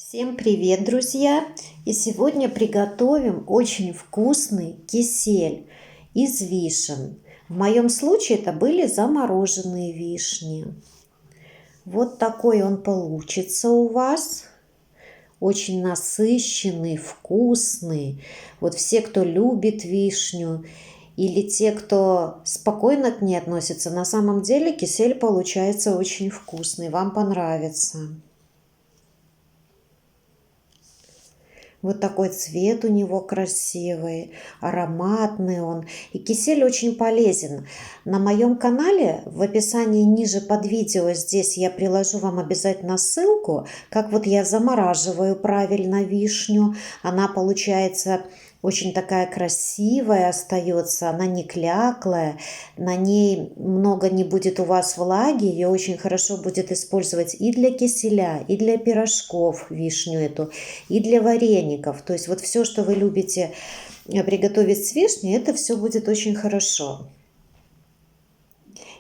Всем привет, друзья! И сегодня приготовим очень вкусный кисель из вишен. В моем случае это были замороженные вишни. Вот такой он получится у вас. Очень насыщенный, вкусный. Вот все, кто любит вишню, или те, кто спокойно к ней относится, на самом деле кисель получается очень вкусный. Вам понравится. Вот такой цвет у него красивый, ароматный он. И кисель очень полезен. На моем канале в описании ниже под видео здесь я приложу вам обязательно ссылку, как вот я замораживаю правильно вишню. Она получается очень такая красивая остается, она не кляклая, на ней много не будет у вас влаги, ее очень хорошо будет использовать и для киселя, и для пирожков вишню эту, и для вареников. То есть вот все, что вы любите приготовить с вишней, это все будет очень хорошо.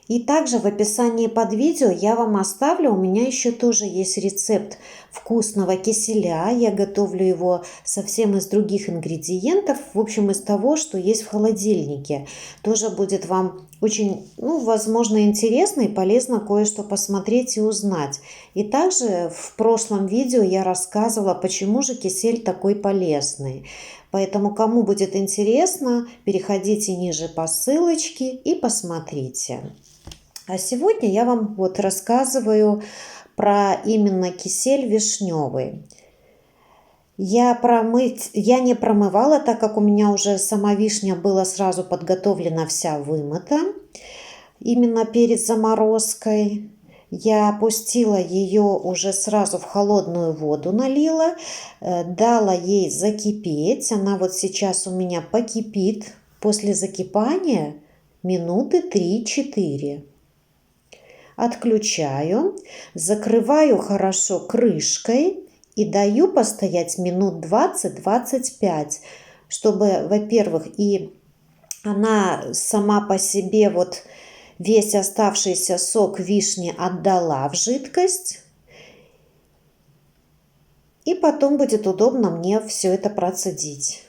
И также в описании под видео я вам оставлю, у меня еще тоже есть рецепт вкусного киселя. Я готовлю его совсем из других ингредиентов, в общем, из того, что есть в холодильнике. Тоже будет вам очень, возможно, интересно и полезно кое-что посмотреть и узнать. И также в прошлом видео я рассказывала, почему же кисель такой полезный. Поэтому, кому будет интересно, переходите ниже по ссылочке и посмотрите. А сегодня я вам рассказываю про именно кисель вишневый. Я не промывала, так как у меня уже сама вишня была сразу подготовлена, вся вымыта, именно перед заморозкой. Я опустила ее уже сразу в холодную воду, налила, дала ей закипеть. Она вот сейчас у меня покипит. После закипания минуты 3-4. Отключаю, закрываю хорошо крышкой и даю постоять минут 20-25, чтобы, во-первых, и она сама по себе весь оставшийся сок вишни отдала в жидкость. И потом будет удобно мне все это процедить.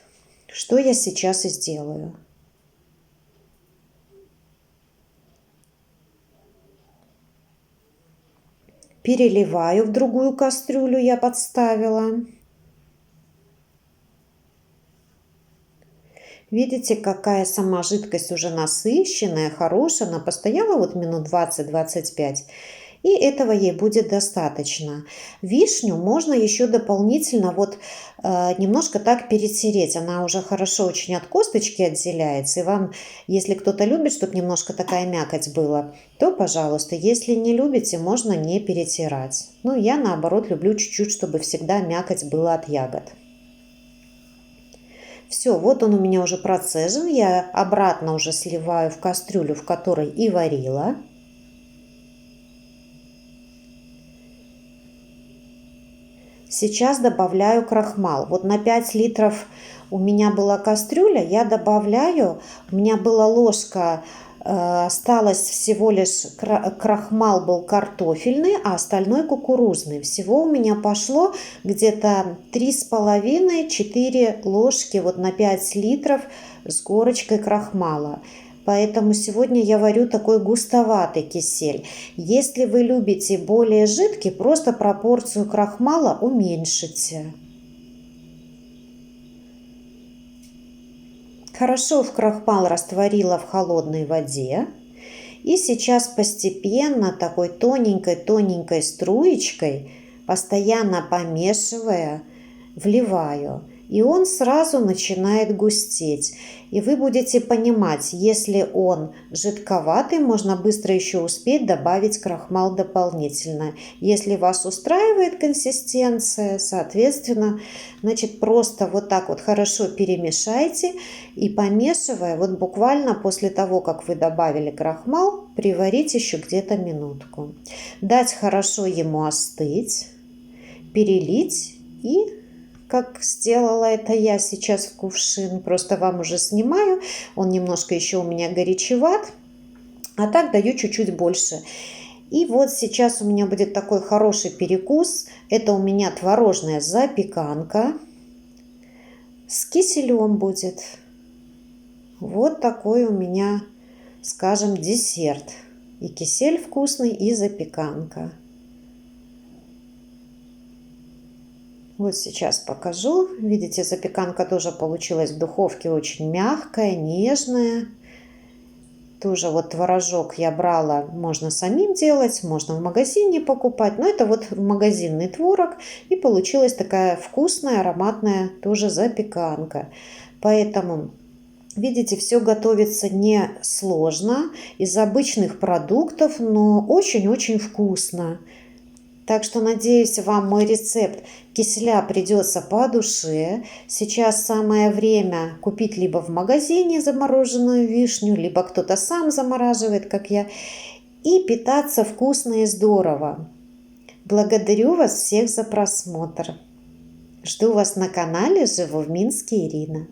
Что я сейчас и сделаю. Переливаю в другую кастрюлю, я подставила. Видите, какая сама жидкость уже насыщенная, хорошая. Она постояла минут 20-25. И этого ей будет достаточно. Вишню можно еще дополнительно немножко так перетереть. Она уже хорошо очень от косточки отделяется. И вам, если кто-то любит, чтобы немножко такая мякоть была, то, пожалуйста. Если не любите, можно не перетирать. Я наоборот люблю чуть-чуть, чтобы всегда мякоть была от ягод. Все, вот он у меня уже процежен. Я обратно уже сливаю в кастрюлю, в которой и варила. Сейчас добавляю крахмал. На 5 литров у меня была кастрюля, я добавляю, у меня была ложка, осталось всего лишь крахмал был картофельный, а остальной кукурузный. Всего у меня пошло где-то 3,5-4 ложки на 5 литров с горочкой крахмала. Поэтому сегодня я варю такой густоватый кисель. Если вы любите более жидкий, просто пропорцию крахмала уменьшите. Хорошо в крахмал растворила в холодной воде. И сейчас постепенно такой тоненькой-тоненькой струечкой, постоянно помешивая, вливаю. И он сразу начинает густеть. И вы будете понимать, если он жидковатый, можно быстро еще успеть добавить крахмал дополнительно. Если вас устраивает консистенция, соответственно, просто так хорошо перемешайте и помешивая, буквально после того, как вы добавили крахмал, приварить еще где-то минутку. Дать хорошо ему остыть, перелить и как сделала это я сейчас в кувшин. Просто вам уже снимаю. Он немножко еще у меня горячеват. А так даю чуть-чуть больше. И вот сейчас у меня будет такой хороший перекус. Это у меня творожная запеканка с киселем будет. Вот такой у меня, скажем, десерт. И кисель вкусный, и запеканка. Вот сейчас покажу. Видите, запеканка тоже получилась в духовке очень мягкая, нежная. Тоже вот творожок я брала, можно самим делать, можно в магазине покупать. Но это вот магазинный творог. И получилась такая вкусная, ароматная тоже запеканка. Поэтому, видите, все готовится не сложно, из обычных продуктов, но очень-очень вкусно. Так что, надеюсь, вам мой рецепт киселя придется по душе. Сейчас самое время купить либо в магазине замороженную вишню, либо кто-то сам замораживает, как я, и питаться вкусно и здорово. Благодарю вас всех за просмотр. Жду вас на канале «Живу в Минске» Ирина.